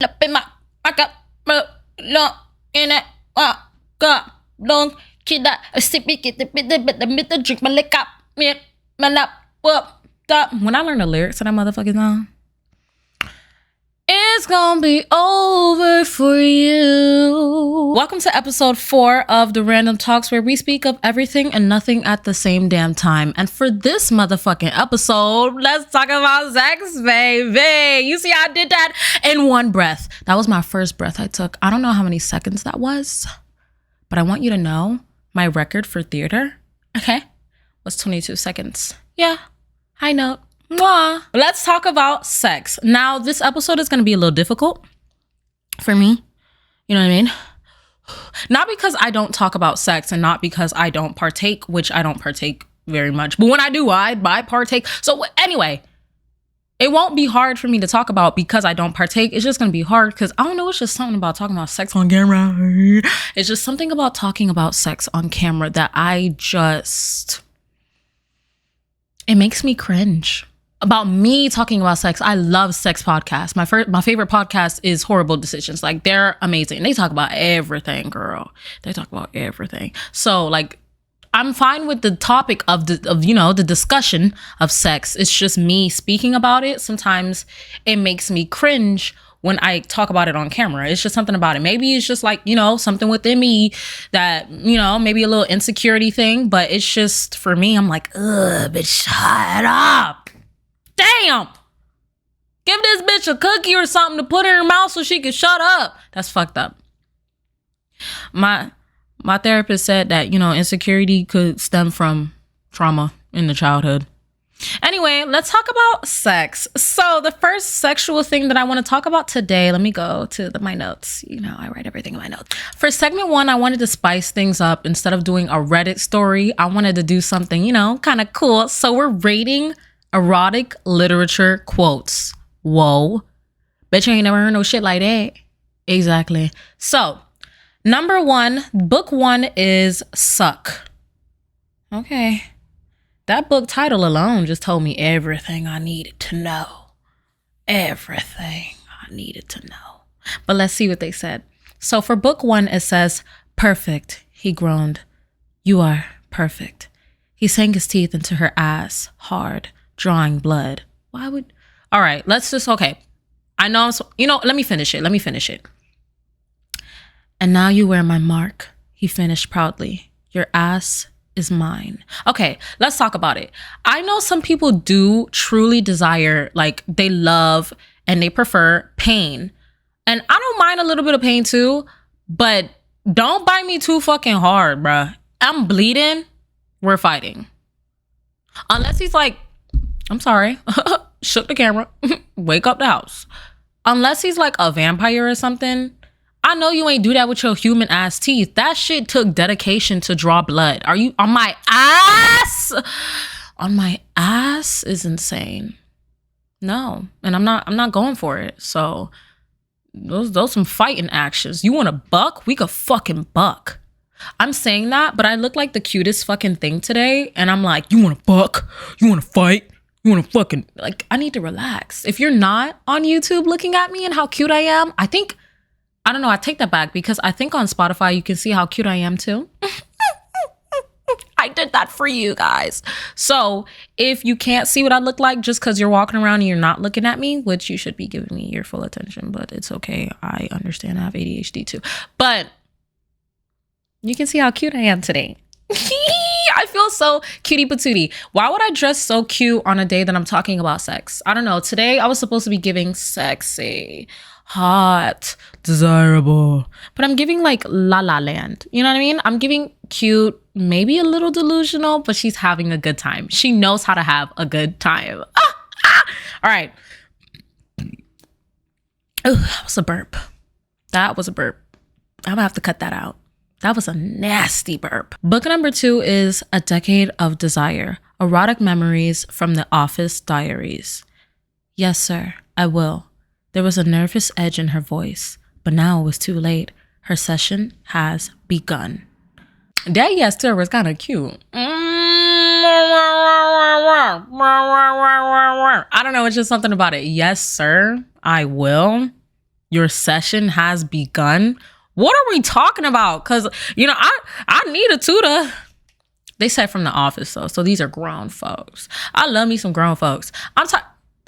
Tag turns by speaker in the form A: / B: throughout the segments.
A: When I learn the lyrics to that motherfucking song, it's gonna be over for you. Welcome to episode 4 of the Random Talks, where we speak of everything and nothing at the same damn time. And for this motherfucking episode, let's talk about sex, baby. You see how I did that in one breath? That was my first breath I took. I don't know how many seconds that was, but I want you to know my record for theater, okay, was 22 seconds. Yeah, high note. Mwah. Let's talk about sex. Now, this episode is going to be a little difficult for me. You know what I mean? Not because I don't talk about sex and not because I don't partake, which I don't partake very much. But when I do, I partake. So anyway, it won't be hard for me to talk about because I don't partake. It's just going to be hard because I don't know. It's just something about talking about sex on camera. It's just something about talking about sex on camera that it makes me cringe. About me talking about sex. I love sex podcasts. My favorite podcast is Horrible Decisions. Like, they're amazing. They talk about everything, girl. They talk about everything. So like, I'm fine with the topic of the discussion of sex. It's just me speaking about it. Sometimes it makes me cringe when I talk about it on camera. It's just something about it. Maybe it's just like, something within me that, maybe a little insecurity thing, but it's just, for me, I'm like, ugh, bitch, shut up. Damn. Give this bitch a cookie or something to put in her mouth so she can shut up. That's fucked up. My therapist said that, insecurity could stem from trauma in the childhood. Anyway, let's talk about sex. So the first sexual thing that I want to talk about today, let me go to my notes. I write everything in my notes. For segment 1, I wanted to spice things up. Instead of doing a Reddit story, I wanted to do something, kind of cool. So we're rating erotic literature quotes. Whoa. Bet you ain't never heard no shit like that. Exactly. So, number 1, book 1 is Suck. Okay. That book title alone just told me everything I needed to know. Everything I needed to know. But let's see what they said. So for book 1, it says, "Perfect," he groaned. "You are perfect." He sank his teeth into her ass, hard, drawing blood. All right, okay. I know, let me finish it. "And now you wear my mark," he finished proudly. "Your ass is mine." Okay, let's talk about it. I know some people do truly desire, like, they love and they prefer pain. And I don't mind a little bit of pain too, but don't bite me too fucking hard, bruh. I'm bleeding. We're fighting. Unless he's like, I'm sorry, shook the camera, wake up the house. Unless he's like a vampire or something, I know you ain't do that with your human ass teeth. That shit took dedication to draw blood. Are you on my ass? On my ass is insane. No, and I'm not going for it. So those some fighting actions. You want to buck? We could fucking buck. I'm saying that, but I look like the cutest fucking thing today, and I'm like, you want to buck? You want to fight? You want to fucking, like, I need to relax. If you're not on YouTube looking at me and how cute I am, I don't know, I take that back, because I think on Spotify you can see how cute I am too. I did that for you guys. So if you can't see what I look like just because you're walking around and you're not looking at me, which you should be giving me your full attention, but it's okay. I understand I have ADHD too. But you can see how cute I am today. I feel so cutie patootie. Why would I dress so cute on a day that I'm talking about sex? I don't know. Today I was supposed to be giving sexy, hot, desirable, but I'm giving like La La Land. You know what I mean? I'm giving cute, maybe a little delusional, but she's having a good time. She knows how to have a good time. All right. Oh, that was a burp. I'm gonna have to cut that out. That was a nasty burp. Book number 2 is A Decade of Desire, Erotic Memories from the Office Diaries. "Yes, sir, I will." There was a nervous edge in her voice, but now it was too late. Her session has begun. That yes, sir was kind of cute. I don't know, it's just something about it. "Yes, sir, I will." Your session has begun. What are we talking about? Because, I need a tutor. They said from The Office, though. So these are grown folks. I love me some grown folks.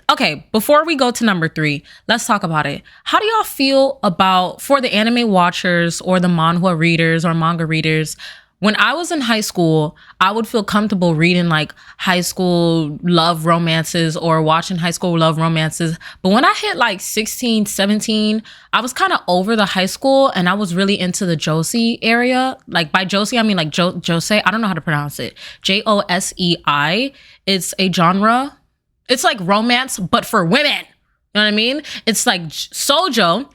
A: Okay, before we go to number 3, let's talk about it. How do y'all feel about, for the anime watchers or the manhwa readers or manga readers, when I was in high school, I would feel comfortable reading like high school love romances or watching high school love romances. But when I hit like 16, 17, I was kind of over the high school and I was really into the josei area. Like by josei, I mean like josei. I don't know how to pronounce it. Josei. It's a genre. It's like romance, but for women. You know what I mean? It's like shoujo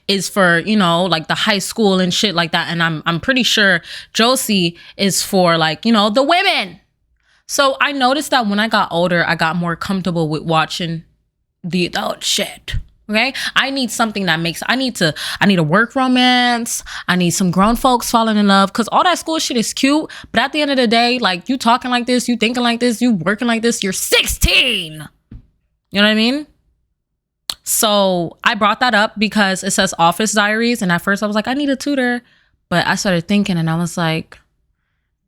A: is for, like the high school and shit like that. And I'm pretty sure josei is for like, the women. So I noticed that when I got older, I got more comfortable with watching the adult shit. Okay. I need something that I need a work romance. I need some grown folks falling in love, because all that school shit is cute. But at the end of the day, like, you talking like this, you thinking like this, you working like this, you're 16. You know what I mean? So I brought that up because it says Office Diaries. And at first I was like, I need a tutor. But I started thinking and I was like,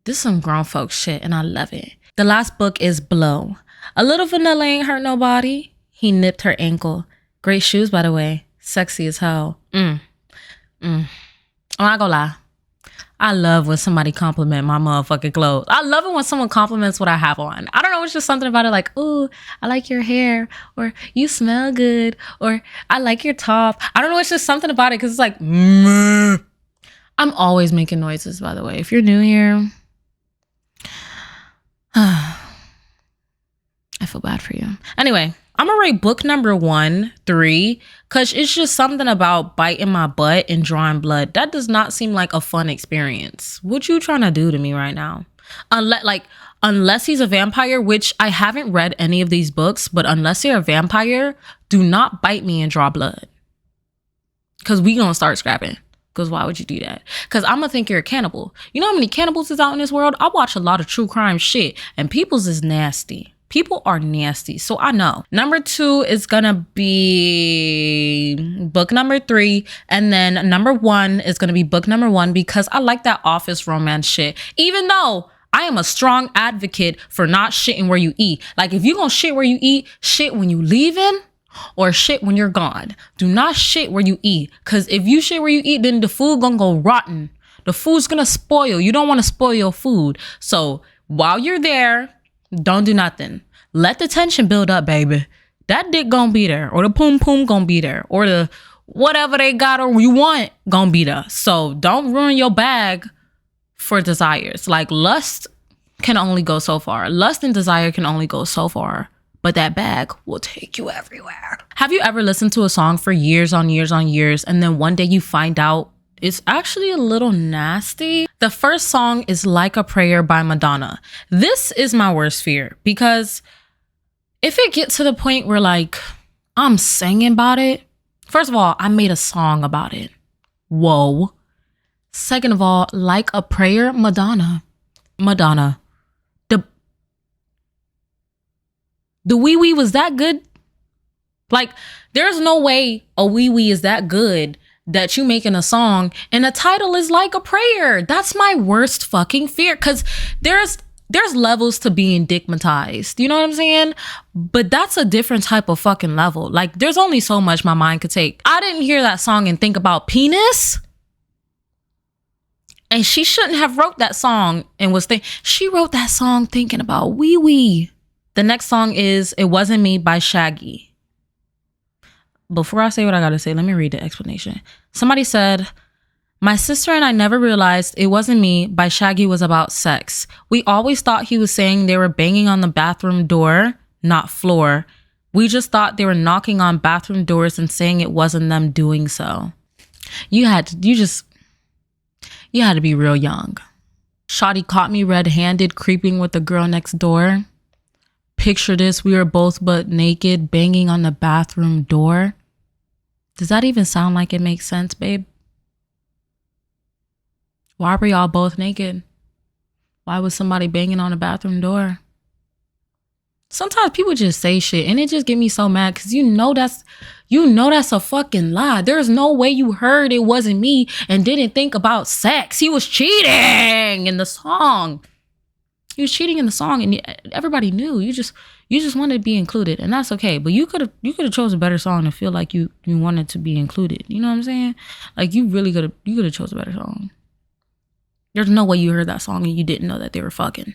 A: this is some grown folks shit and I love it. The last book is Blow. A little vanilla ain't hurt nobody. He nipped her ankle. Great shoes, by the way. Sexy as hell. I'm not gonna lie. I love when somebody compliment my motherfucking clothes. I love it when someone compliments what I have on. I don't know, it's just something about it, like, ooh, I like your hair, or you smell good, or I like your top. I don't know, it's just something about it, because it's like, I'm always making noises, by the way. If you're new here, I feel bad for you. Anyway, I'm gonna rate book number 1 3, because it's just something about biting my butt and drawing blood. That does not seem like a fun experience. What you trying to do to me right now? Unless he's a vampire, which I haven't read any of these books, but unless you're a vampire, do not bite me and draw blood, because we gonna start scrapping. Because why would you do that? Because I'm gonna think you're a cannibal. You know how many cannibals is out in this world? I watch a lot of true crime shit, and people's is nasty. People are nasty, so I know. Number 2 is gonna be book number 3, and then number 1 is gonna be book number 1, because I like that office romance shit. Even though I am a strong advocate for not shitting where you eat. Like, if you gonna shit where you eat, shit when you leaving or shit when you're gone. Do not shit where you eat, because if you shit where you eat, then the food gonna go rotten. The food's gonna spoil. You don't want to spoil your food. So while you're there, don't do nothing. Let the tension build up, baby. That dick gonna be there, or the poom poom gonna be there, or the whatever they got or you want gonna be there. So don't ruin your bag for desires. Like, lust can only go so far. Lust and desire can only go so far, but that bag will take you everywhere. Have you ever listened to a song for years on years on years, and then one day you find out it's actually a little nasty? The first song is Like a Prayer by Madonna. This is my worst fear, because if it gets to the point where like I'm singing about it, first of all, I made a song about it. Whoa. Second of all, Like a Prayer, Madonna. The wee wee was that good? Like, there's no way a wee wee is that good that you making a song and the title is Like a Prayer. That's my worst fucking fear, because there's levels to being dickmatized. You know what I'm saying? But that's a different type of fucking level. Like, there's only so much my mind could take. I didn't hear that song and think about penis. And she shouldn't have wrote that song and she wrote that song thinking about wee wee. The next song is It Wasn't Me by Shaggy. Before I say what I gotta say, let me read the explanation. Somebody said, my sister and I never realized It Wasn't Me by Shaggy was about sex. We always thought he was saying they were banging on the bathroom door, not floor. We just thought they were knocking on bathroom doors and saying it wasn't them doing so. You had to be real young. Shawty caught me red-handed creeping with the girl next door. Picture this, we were both butt naked, banging on the bathroom door. Does that even sound like it makes sense, babe? Why were y'all both naked? Why was somebody banging on the bathroom door? Sometimes people just say shit and it just get me so mad because you know that's a fucking lie. There's no way you heard it wasn't me and didn't think about sex. He was cheating in the song. He was cheating in the song and everybody knew. You just wanted to be included, and that's okay. But you could have chose a better song to feel like you wanted to be included. You know what I'm saying? Like you could have chose a better song. There's no way you heard that song and you didn't know that they were fucking.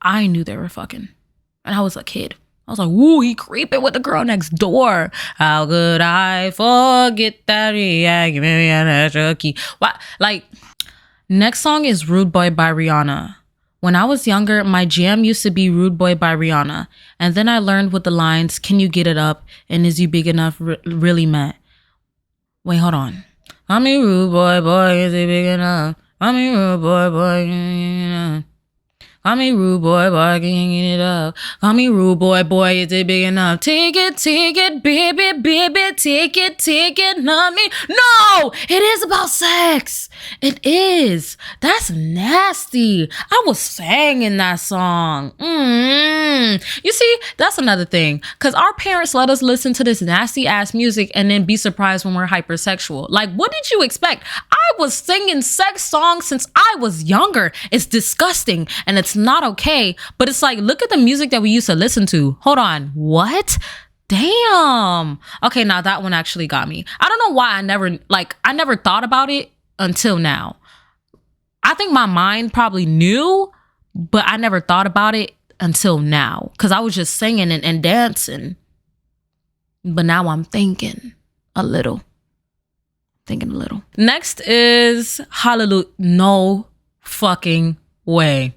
A: I knew they were fucking. And I was a kid. I was like, woo, he creeping with the girl next door. How could I forget that? What? Like, next song is Rude Boy by Rihanna. When I was younger, my jam used to be Rude Boy by Rihanna. And then I learned what the lines, can you get it up? And is you big enough really meant. Wait, hold on. I'm a rude boy, is he big enough? I'm a rude boy, you know. Call me rude boy, can you get it up? Call me rude boy, is it big enough? Take it, baby, take it, love me. No, it is about sex. It is. That's nasty. I was singing that song. You see, that's another thing. Because our parents let us listen to this nasty ass music and then be surprised when we're hypersexual. Like, what did you expect? I was singing sex songs since I was younger. It's disgusting and it's not okay. But it's like, look at the music that we used to listen to. Hold on. What? Damn. Okay, now that one actually got me. I don't know why I never thought about it until now. I think my mind probably knew, but I never thought about it until now. Because I was just singing and dancing. But now I'm thinking a little. Next is Hallelujah. No fucking way.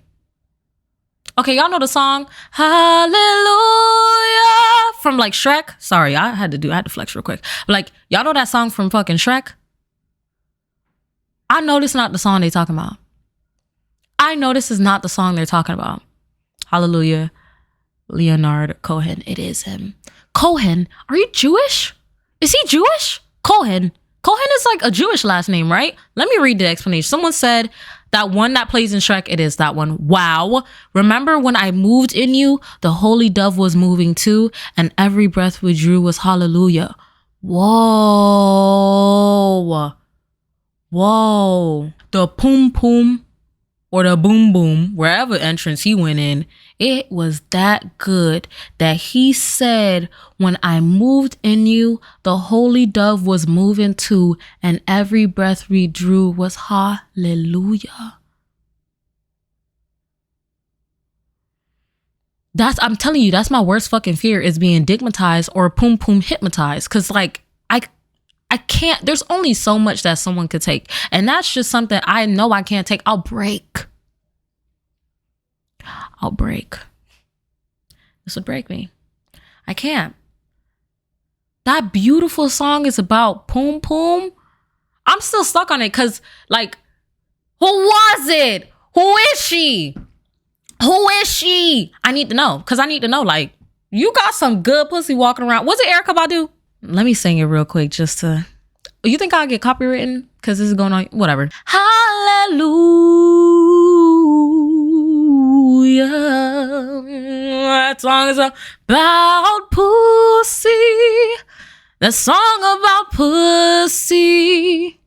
A: Okay, y'all know the song Hallelujah from like Shrek. Sorry, I had to flex real quick. But like, y'all know that song from fucking Shrek? I know this is not the song they're talking about. Hallelujah, Leonard Cohen. It is him. Cohen? Are you Jewish? Is he Jewish? Cohen is like a Jewish last name, right? Let me read the explanation. Someone said that one that plays in Shrek, it is that one. Wow. Remember when I moved in you, the holy dove was moving too, and every breath we drew was hallelujah. Whoa. The poom poom or the boom boom, wherever entrance he went in, it was that good that he said, when I moved in you, the holy dove was moving too, and every breath we drew was hallelujah. I'm telling you, that's my worst fucking fear, is being digmatized or poom poom hypnotized. Cause like, I can't, there's only so much that someone could take. And that's just something I know I can't take. I'll break. This would break me. I can't. That beautiful song is about poom poom. I'm still stuck on it because, like, who was it? Who is she? I need to know, because I need to know, like, you got some good pussy walking around. Was it Erykah Badu? Let me sing it real quick just to... You think I'll get copywritten? Because this is going on... Whatever. Hallelujah. That song is about pussy. The song about pussy.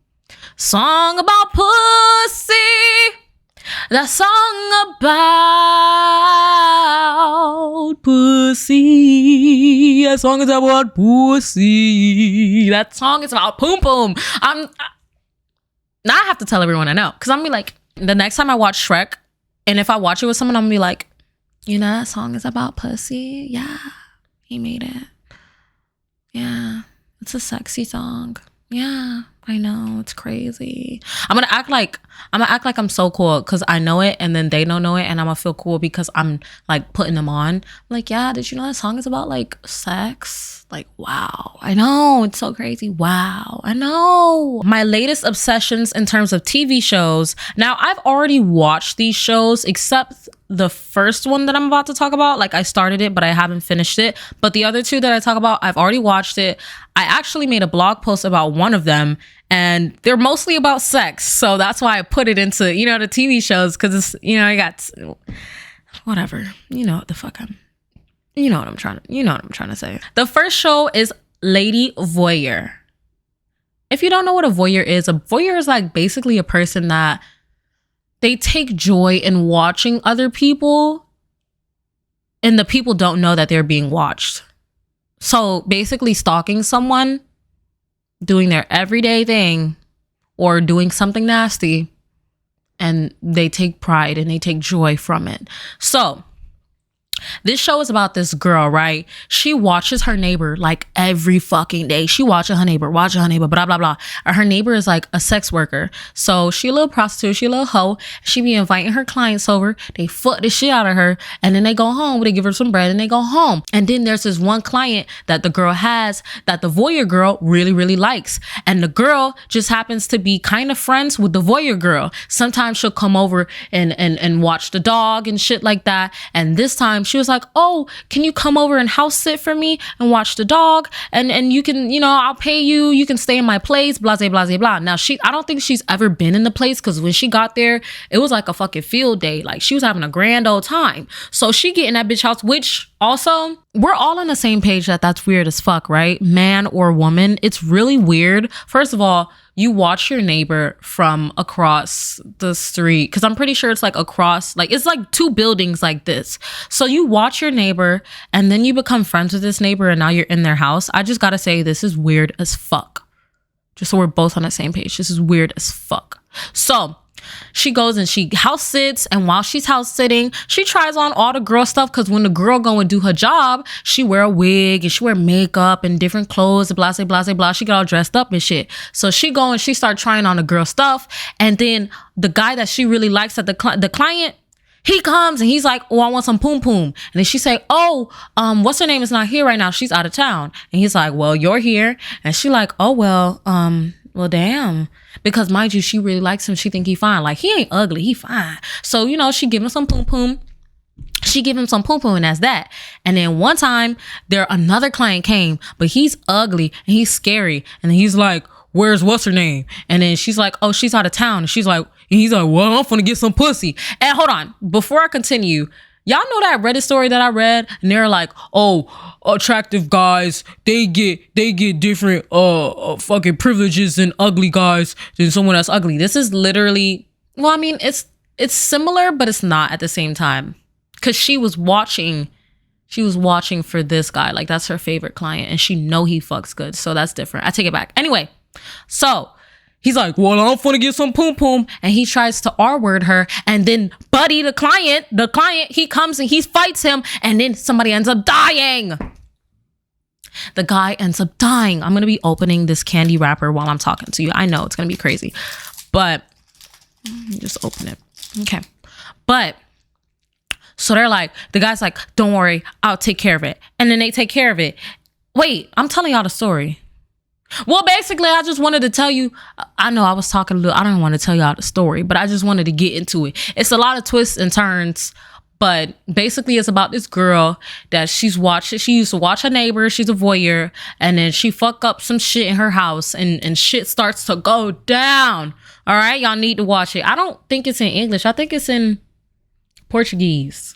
A: Song about pussy. That song about pussy. That song is about pussy. That song is about poom poom. Now I have to tell everyone I know, because I'm gonna be like, the next time I watch Shrek, and if I watch it with someone, I'm gonna be like, you know, that song is about pussy. Yeah, he made it. Yeah, it's a sexy song. Yeah, I know, it's crazy. I'm gonna act like I'm so cool because I know it, and then they don't know it, and I'm gonna feel cool because I'm like putting them on. Like, yeah, did you know that song is about like sex? Like, wow, I know, it's so crazy. Wow, I know. My latest obsessions in terms of TV shows. Now, I've already watched these shows, except the first one that I'm about to talk about. Like, I started it, but I haven't finished it. But the other two that I talk about, I've already watched it. I actually made a blog post about one of them, and they're mostly about sex. So that's why I put it into, you know, the TV shows, because it's, you know, I got whatever. You know what I'm trying to say. The first show is Lady Voyeur. If you don't know what a voyeur is like basically a person that they take joy in watching other people, and the people don't know that they're being watched. So basically stalking someone, doing their everyday thing, or doing something nasty, and they take pride and they take joy from it. So this show is about this girl, right? She watches her neighbor like every fucking day. She watching her neighbor, blah, blah, blah. And her neighbor is like a sex worker. So she a little prostitute, she a little hoe. She be inviting her clients over. They fuck the shit out of her. And then they go home. They give her some bread and they go home. And then there's this one client that the girl has that the voyeur girl really, really likes. And the girl just happens to be kind of friends with the voyeur girl. Sometimes she'll come over and watch the dog and shit like that. And this time she was like, oh, can you come over and house sit for me and watch the dog? And you can, I'll pay you. You can stay in my place, blah, blah, blah, blah. Now, I don't think she's ever been in the place because when she got there, it was like a fucking field day. Like she was having a grand old time. So she get in that bitch house, which also, we're all on the same page that's weird as fuck, right? Man or woman. It's really weird. First of all, you watch your neighbor from across the street, because I'm pretty sure it's like across, like it's like two buildings like this. So you watch your neighbor and then you become friends with this neighbor and now you're in their house. I just gotta say, this is weird as fuck. Just so we're both on the same page. This is weird as fuck. So she goes and she house sits, and while she's house sitting, she tries on all the girl stuff, because when the girl go and do her job, she wear a wig and she wear makeup and different clothes, blah, blah, blah, blah. She get all dressed up and shit. So she go and she start trying on the girl stuff, and then the guy that she really likes at the client, he comes and he's like, oh, I want some poom poom. And then she say, oh, what's her name is not here right now. She's out of town. And he's like, well, you're here. And she like, oh, well, damn. Because mind you, she really likes him. She think he fine. Like, he ain't ugly. He fine. So, she give him some poom poom. She give him some poom poom, and that's that. And then one time another client came, but he's ugly and he's scary. And then he's like, what's her name? And then she's like, oh, she's out of town. And he's like, well, I'm finna get some pussy. And hold on, before I continue, y'all know that Reddit story that I read, and they're like, oh, attractive guys, they get different fucking privileges than ugly guys than someone that's ugly. This is literally, well, I mean, it's similar, but it's not at the same time. Cause she was watching for this guy. Like, that's her favorite client, and she know he fucks good. So that's different. I take it back. Anyway, so he's like, well, I'm gonna get some poom poom. And he tries to R-word her. And then Buddy, the client, he comes and he fights him. And then somebody ends up dying. The guy ends up dying. I'm gonna be opening this candy wrapper while I'm talking to you. I know it's gonna be crazy, but just open it. Okay. But so they're like, the guy's like, don't worry, I'll take care of it. And then they take care of it. Wait, I'm telling y'all the story. Well, basically, I just wanted to tell you, I know I was talking a little, I don't want to tell y'all the story, but I just wanted to get into it. It's a lot of twists and turns, but basically it's about this girl that she used to watch her neighbor, she's a voyeur, and then she fuck up some shit in her house, and shit starts to go down. All right, y'all need to watch it. I don't think it's in English. I think it's in Portuguese.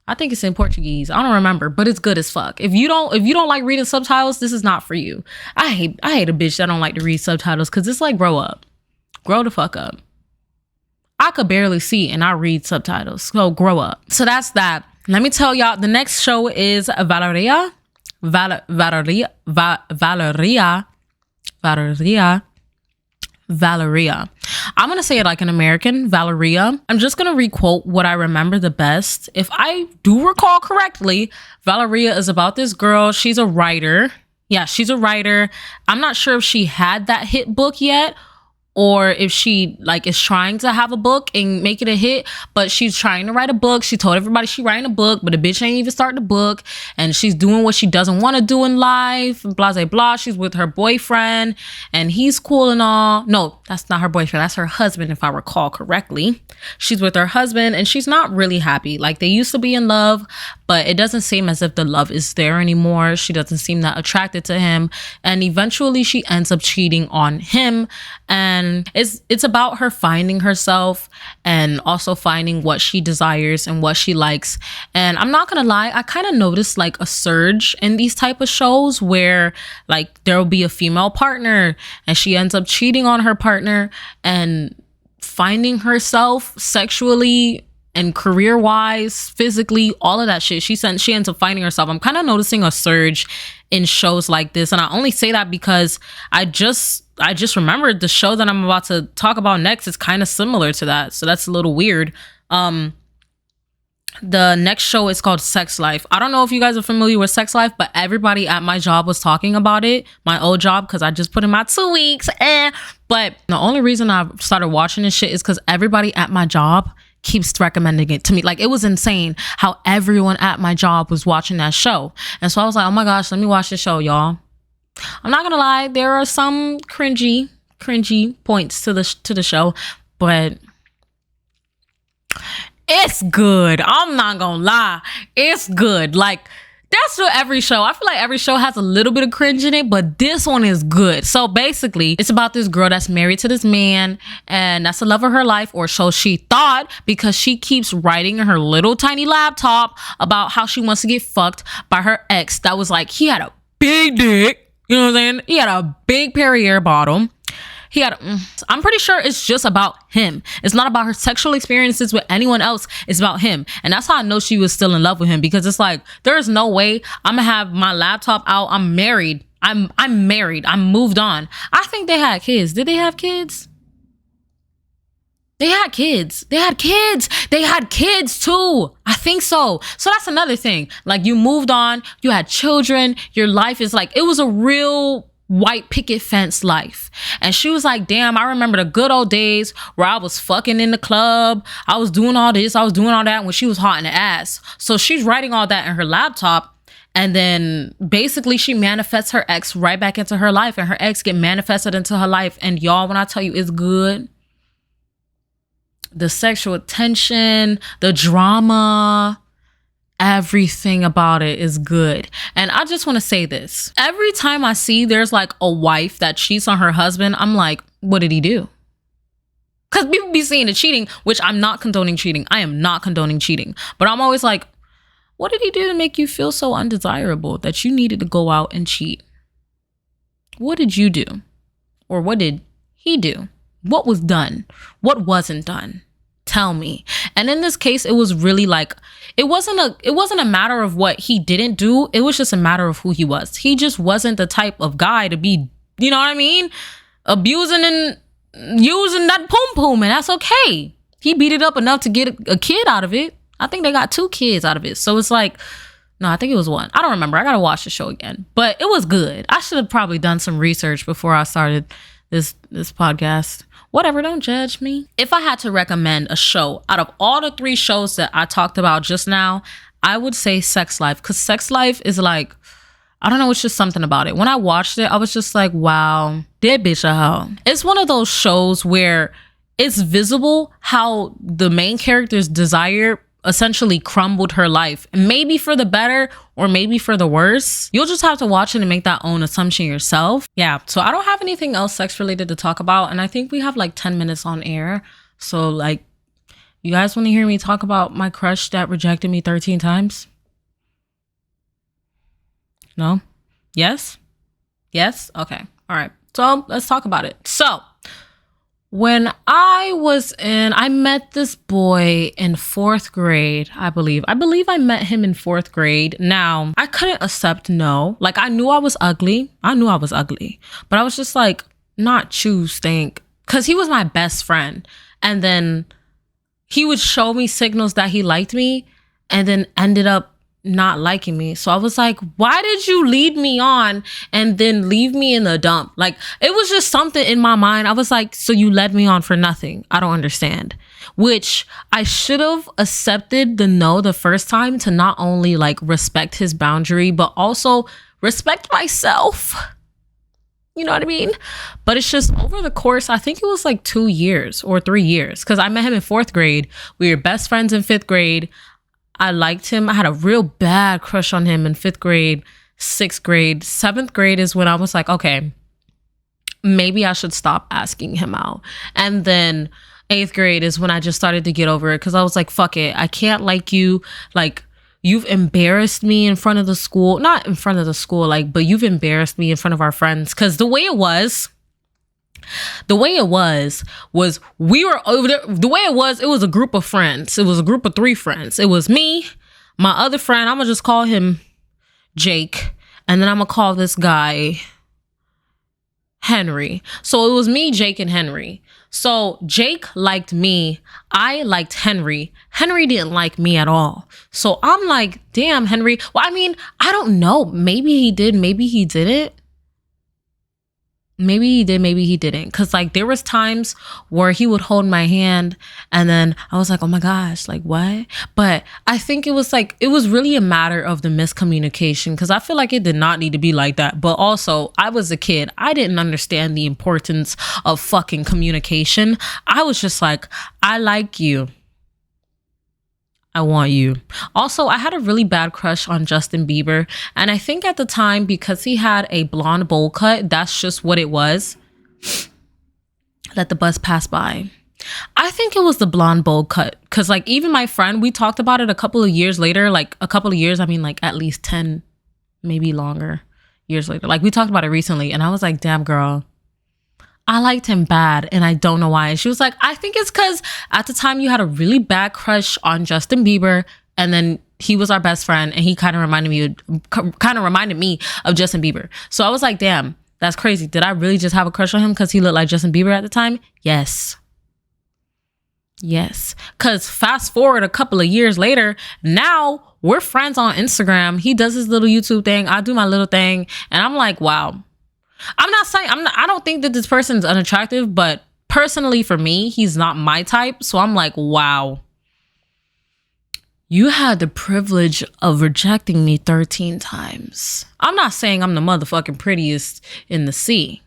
A: I don't remember, but it's good as fuck. If you don't like reading subtitles, this is not for you. I hate a bitch that don't like to read subtitles, because it's like, grow the fuck up. I could barely see and I read subtitles, so grow up. So that's that. Let me tell y'all, the next show is Valeria. I'm going to say it like an American, Valeria. I'm just going to requote what I remember the best. If I do recall correctly, Valeria is about this girl. She's a writer. Yeah, she's a writer. I'm not sure if she had that hit book yet, or if she like is trying to have a book and make it a hit, but she's trying to write a book. She told everybody she writing a book, but the bitch ain't even starting the book, and she's doing what she doesn't want to do in life, blah, blah, blah. She's with her boyfriend, and he's cool and all. No, that's not her boyfriend. That's her husband, if I recall correctly. She's with her husband, and she's not really happy. Like, they used to be in love, but it doesn't seem as if the love is there anymore. She doesn't seem that attracted to him, and eventually she ends up cheating on him. And and it's about her finding herself and also finding what she desires and what she likes. And I'm not gonna lie, I kind of noticed like a surge in these type of shows where like there will be a female partner and she ends up cheating on her partner and finding herself sexually and career-wise, physically, all of that shit. She ends up finding herself. I'm kind of noticing a surge in shows like this, and I only say that because I just remembered the show that I'm about to talk about next is kind of similar to that, so that's a little weird. The next show is called Sex Life. I don't know if you guys are familiar with Sex Life, but everybody at my job was talking about it, my old job, because I just put in my 2 weeks. But the only reason I started watching this shit is because everybody at my job keeps recommending it to me. Like, it was insane how everyone at my job was watching that show. And so I was like, oh my gosh, let me watch this show, y'all. I'm not gonna lie, there are some cringy points to the show, but it's good. I'm not gonna lie, it's good. Like, that's what every show, I feel like every show has a little bit of cringe in it, but this one is good. So basically, it's about this girl that's married to this man, and that's the love of her life, or so she thought, because she keeps writing in her little tiny laptop about how she wants to get fucked by her ex that was like, he had a big dick, you know what I'm saying? He had a big Perrier bottom. I'm pretty sure it's just about him. It's not about her sexual experiences with anyone else. It's about him. And that's how I know she was still in love with him, because it's like, there is no way I'm gonna have my laptop out. I'm married. I'm married. I'm moved on. I think they had kids. Did they have kids? They had kids. They had kids too. I think so. So that's another thing. Like, you moved on, you had children, your life is like, it was a real white picket fence life. And she was like, damn, I remember the good old days where I was fucking in the club, I was doing all this, I was doing all that, when she was hot in the ass. So she's writing all that in her laptop, and then basically she manifests her ex right back into her life, and her ex get manifested into her life. And y'all, when I tell you it's good, the sexual tension, the drama, everything about it is good. And I just want to say this. Every time I see there's like a wife that cheats on her husband, I'm like, what did he do? Because people be seeing the cheating, which I'm not condoning cheating. I am not condoning cheating. But I'm always like, what did he do to make you feel so undesirable that you needed to go out and cheat? What did you do? Or what did he do? What was done? What wasn't done? Tell me. And in this case, it was really like, it wasn't a matter of what he didn't do. It was just a matter of who he was. He just wasn't the type of guy to be, you know what I mean, abusing and using that poom, and that's okay. He beat it up enough to get a kid out of it. I think they got 2 kids out of it. So it's like, no, I think it was 1. I don't remember. I gotta watch the show again. But it was good. I should have probably done some research before I started this podcast. Whatever, don't judge me. If I had to recommend a show out of all the 3 shows that I talked about just now, I would say Sex Life, because Sex Life is like, I don't know, it's just something about it. When I watched it, I was just like, wow, that bitch a hoe. It's one of those shows where it's visible how the main character's desire essentially crumbled her life, maybe for the better or maybe for the worse. You'll just have to watch it and make that own assumption yourself. Yeah, so I don't have anything else sex related to talk about, and I think we have like 10 minutes on air. So like, you guys want to hear me talk about my crush that rejected me 13 times? No? Yes? Okay. All right. So let's talk about it. So when I met this boy in 4th grade, I believe I met him in 4th grade. Now, I couldn't accept no. Like, I knew I was ugly. But I was just like, not you stink. Because he was my best friend. And then he would show me signals that he liked me, and then ended up not liking me. So I was like, why did you lead me on and then leave me in the dump? Like, it was just something in my mind. I was like, so you led me on for nothing? I don't understand. Which I should have accepted the no the first time, to not only like respect his boundary, but also respect myself. You know what I mean? But it's just over the course, I think it was like 2 years or 3 years, because I met him in 4th grade. We were best friends in 5th grade. I liked him. I had a real bad crush on him in 5th grade, 6th grade. 7th grade is when I was like, okay, maybe I should stop asking him out. And then 8th grade is when I just started to get over it, because I was like, fuck it, I can't like you. Like, you've embarrassed me in front of the school. Not in front of the school, like, but you've embarrassed me in front of our friends. Because the way it was we were over there. The way it was a group of friends. It was a group of 3 friends. It was me, my other friend, I'm gonna just call him Jake, and then I'm gonna call this guy Henry. So it was me, Jake, and Henry. So Jake liked me. I liked Henry. Henry didn't like me at all. So I'm like, damn, Henry. Well, I mean, I don't know. Maybe he did. Maybe he didn't. Maybe he did, maybe he didn't. Because, like, there was times where he would hold my hand and then I was like, oh my gosh, like, what? But I think it was really a matter of the miscommunication, because I feel like it did not need to be like that. But also, I was a kid. I didn't understand the importance of fucking communication. I was just like, I like you. I want you. Also, I had a really bad crush on Justin Bieber. And I think at the time, because he had a blonde bowl cut, that's just what it was. Let the bus pass by. I think it was the blonde bowl cut. Because, like, even my friend, we talked about it a couple of years later. Like, a couple of years, I mean, like, at least 10, maybe longer years later. Like, we talked about it recently. And I was like, damn, girl, I liked him bad, and I don't know why. And she was like, I think it's because at the time you had a really bad crush on Justin Bieber, and then he was our best friend, and he kind of reminded me of Justin Bieber. So I was like, damn, that's crazy. Did I really just have a crush on him because he looked like Justin Bieber at the time? Yes. Because fast forward a couple of years later, now we're friends on Instagram. He does his little YouTube thing. I do my little thing. And I'm like, wow. I'm not saying I don't think that this person's unattractive, but personally for me, he's not my type. So I'm like, wow, you had the privilege of rejecting me 13 times. I'm not saying I'm the motherfucking prettiest in the sea.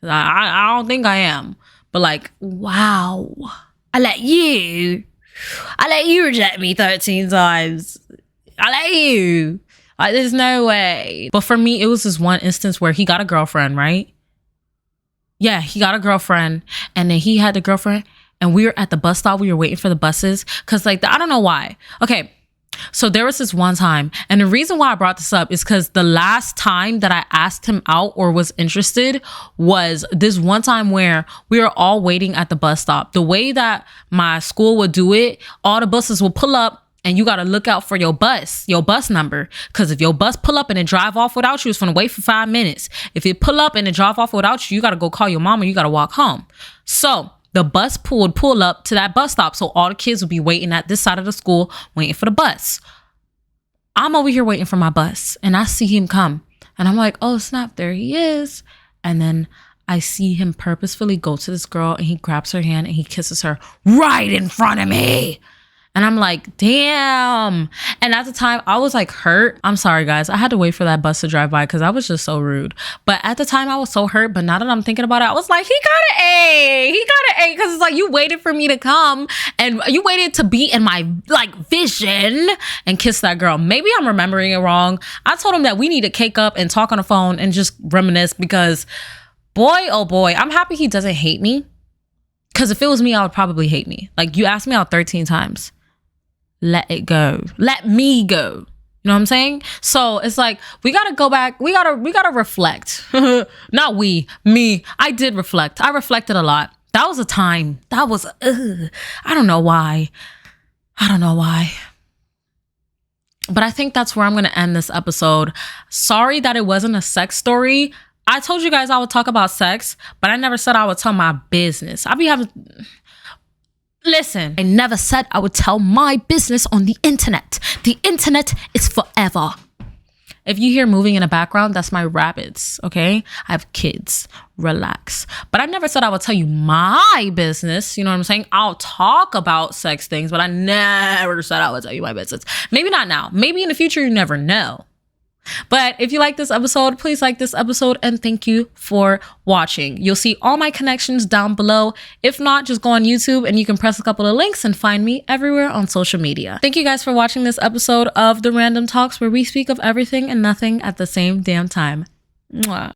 A: I don't think I am. But like, wow, I let you reject me 13 times. I let you. Like, there's no way. But for me, it was this one instance where he got a girlfriend, right? Yeah, he got a girlfriend. And then he had the girlfriend. And we were at the bus stop. We were waiting for the buses. Because, like, I don't know why. Okay, so there was this one time. And the reason why I brought this up is because the last time that I asked him out or was interested was this one time where we were all waiting at the bus stop. The way that my school would do it, all the buses will pull up. And you got to look out for your bus number. Because if your bus pull up and it drive off without you, it's going to wait for 5 minutes. If it pull up and it drive off without you, you got to go call your mom or you got to walk home. So the bus would pull up to that bus stop. So all the kids would be waiting at this side of the school, waiting for the bus. I'm over here waiting for my bus. And I see him come. And I'm like, oh, snap, there he is. And then I see him purposefully go to this girl and he grabs her hand and he kisses her right in front of me. And I'm like, damn. And at the time, I was like hurt. I'm sorry, guys. I had to wait for that bus to drive by because I was just so rude. But at the time, I was so hurt. But now that I'm thinking about it, I was like, he got an A. He got an A because it's like you waited for me to come and you waited to be in my like vision and kiss that girl. Maybe I'm remembering it wrong. I told him that we need to cake up and talk on the phone and just reminisce because boy, oh boy, I'm happy he doesn't hate me. Because if it was me, I would probably hate me. Like, you asked me out 13 times. Let it go. Let me go. You know what I'm saying? So it's like, we got to go back. We got to reflect. Not we, me. I did reflect. I reflected a lot. That was a time. That was, I don't know why. But I think that's where I'm going to end this episode. Sorry that it wasn't a sex story. I told you guys I would talk about sex, but I never said I would tell my business. Listen, I never said I would tell my business on the internet. The internet is forever. If you hear moving in the background, that's my rabbits, okay? I have kids. Relax. But I never said I would tell you my business. You know what I'm saying? I'll talk about sex things, but I never said I would tell you my business. Maybe not now. Maybe in the future, you never know. But if you like this episode, please like this episode and thank you for watching. You'll see all my connections down below. If not, just go on YouTube and you can press a couple of links and find me everywhere on social media. Thank you guys for watching this episode of The Random Talks, where we speak of everything and nothing at the same damn time. Mwah.